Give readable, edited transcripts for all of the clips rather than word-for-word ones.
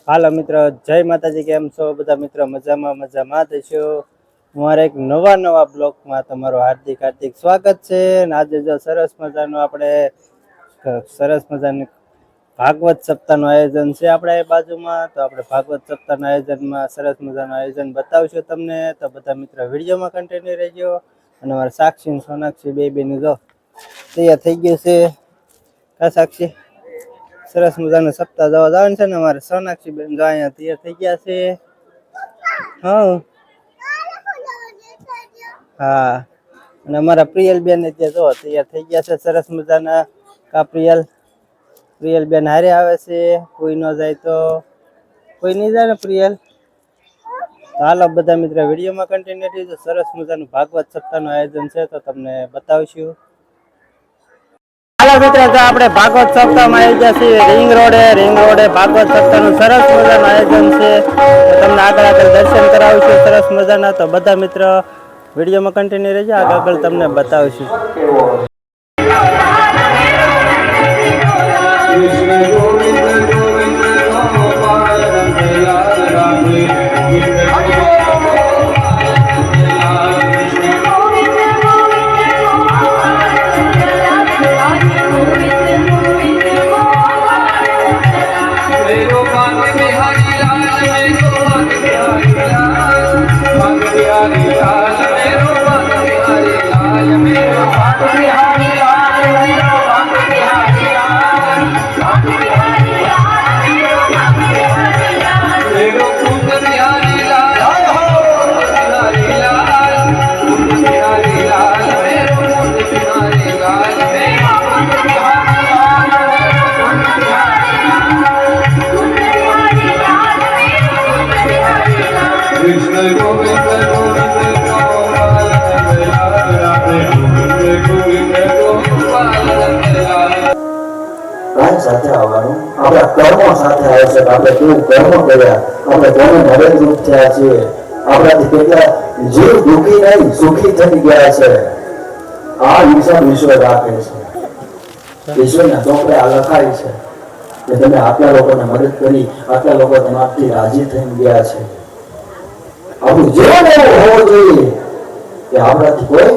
હાલો મિત્રો, જય માતાજી. કેમ છો બધા મિત્રો? મજામાં થશો. મારા એક નવા બ્લોગમાં તમારું હાર્દિક સ્વાગત છે. અને આજે જો સરસ મજાનું ભાગવત સપ્તાહનું આયોજન છે આપણે બાજુમાં. તો આપણે ભાગવત સપ્તાહના આયોજનમાં સરસ મજાનું આયોજન બતાવશું તમને. તો બધા મિત્રો વિડીયોમાં કન્ટિન્યુ રહેજો. અને મારા સાક્ષી સોનાક્ષી બેનું જો તૈયાર થઈ ગયું છે. કા સાક્ષી? સરસ મજાનું સપ્તાહ જવા જવાનું છે ને. અમારે સોનાક્ષી બેન જો અહીંયા તૈયાર થઈ ગયા છે. હા, અને અમારા પ્રિયલ બેન ત્યાં જો તૈયાર થઈ ગયા છે સરસ મજાના. કા પ્રિયલ બેન હારે આવે છે. કોઈ ન જાય તો કોઈ નહીં જાય ને પ્રિયલ. હાલો બધા મિત્રો વિડીયોમાં કન્ટિન્યુ રહેજો. સરસ મજાનું ભાગવત સપ્તાહનું આયોજન છે તો તમને બતાવશું. હાલો મિત્રો, તો આપણે ભાગવત સપ્તાહમાં આવી ગયા છીએ રિંગ રોડે ભાગવત સપ્તાહનું સરસ મજાનું આયોજન છે. તમને આગળ દર્શન કરાવીશું સરસ મજાના. તો બધા મિત્રો વિડીયોમાં કન્ટિન્યુ રહેજો, આગળ તમને બતાવીશું. સાથે આવવાનું આપણા કર્મો સાથે આવે છે. આપણે કેવું કર્મ કર્યા, આપણે કોને મદદરૂપ થયા છીએ, આપણાથી કેટલા જીવ દુઃખી નહીં સુખી થઈ ગયા છે. આ હિસાબ ઈશ્વર રાખે છે. ઈશ્વરના ચોપડે આ લખાય છે કે તમે આટલા લોકોને મદદ કરી, આટલા લોકો તમારાથી રાજી થઈ ગયા છે. આપણું જીવન એવું હોવું જોઈએ કે આપણાથી કોઈ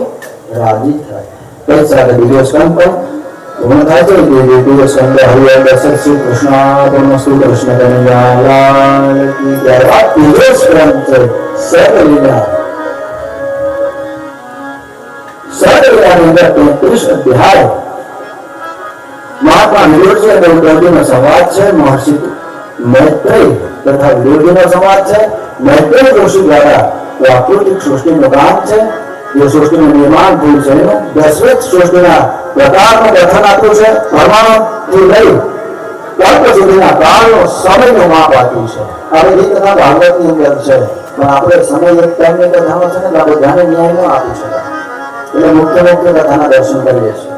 રાજી થાય. કઈ સાથે બીજો સ્કંદ પણ પૂર્ણ થાય છે. બીજો સ્કંદ હરિહર દર્શન શ્રી કૃષ્ણ કનૈયા લાલ કી જય. બીજો સ્કંદ છે સર્વલીલા. સર્વલીલાની અંદર 33 અધ્યાય મહાત્મા વિરોધીનો સંવાદ છે. મહર્ષિ મૈત્રેય તથા વિરોધીનો સંવાદ છે. મૈત્રેય ઋષિ દ્વારા પ્રાકૃતિક સૃષ્ટિનું કામ છે. જે સૃષ્ટિનું નિર્માણ થયું છે એનું 10 સૃષ્ટિના પ્રકારનું કથન આપ્યું છે. પરમાણુથી લઈ કલ્પ સુધીના કાળનો સમયનું માપ આપ્યું છે. આપણે એ કથા ભાગવતની અંદર છે, પણ આપણે સમય એક ટાઈમની કથાનો છે ને તો આપણે ધ્યાન ન્યાય ન આપી શકાય. એટલે મુખ્ય કથાના દર્શન કરીએ છીએ.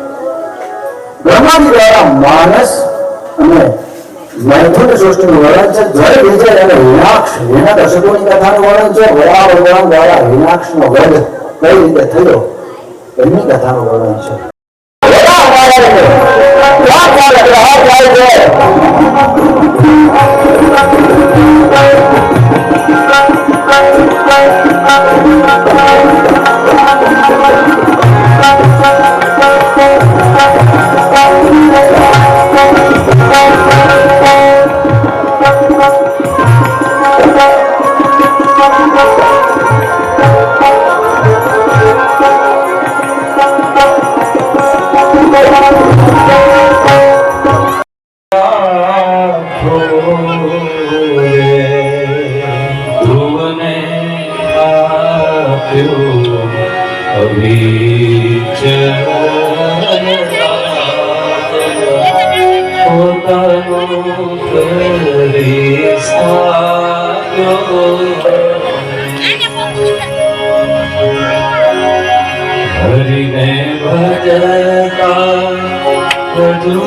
બ્રહ્માજી દ્વારા માનસ અને મૈથુન સૃષ્ટિનું વર્ણન છે. જળ વિજય અને હિરણાક્ષ હિરણ્યકશિપુની કથાનું વર્ણન છે. વરા ભગવાન દ્વારા હિરણાક્ષનો વધ કઈ રીતે થયો એમની કથાનું વર્ણન છે. હરિને ભજતા બધુ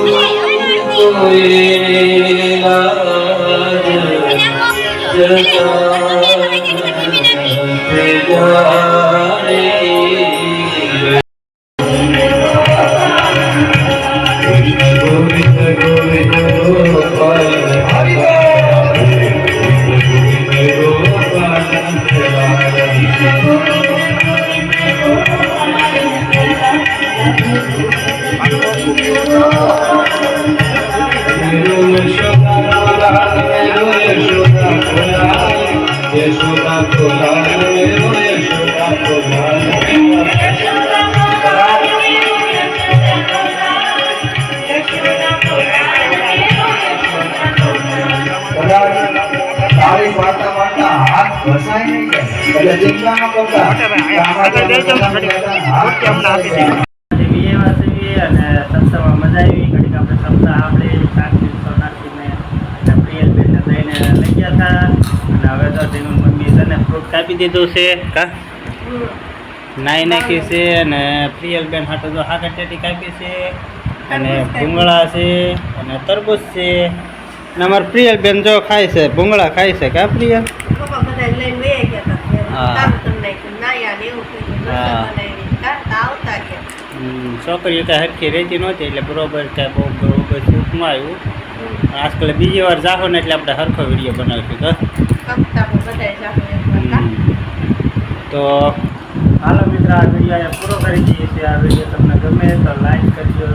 કોઈ લાજ જતા વિજયમાં સીવી અને સપ્તાહમાં મજા આવી. ઘડીક આપણે સપ્તાહ આપણે શાકની નાખીને પ્રિયલબેનને દઈને લઈ ગયા હતા. અને હવે તો તેનું મમ્મી તને ફ્રૂટ કાપી દીધું છે કા નાઈ નાખી છે. અને પ્રિયલબેન હાટું તો હાકર ટેટી કાપી છે અને ભૂંગળા છે અને તરબૂચ છે. અને અમારે પ્રિયલબેન જો ખાય છે ભૂંગળા ખાય છે કા પ્રિયલ? છોકરીઓ કાંઈ હરખી રહેતી નહોતી એટલે બરોબર કાંઈ બહુ બરોબર સૂપમાં આવ્યું. આજકાલ બીજી વાર જાહો ને એટલે આપણે હરખો વિડીયો બનાવીશું તો હાલો મિત્ર, આ વિડીયો અહીંયા પૂરો કરી દઈએ છીએ. આ વિડીયો તમને ગમે તો લાઈક કરજો,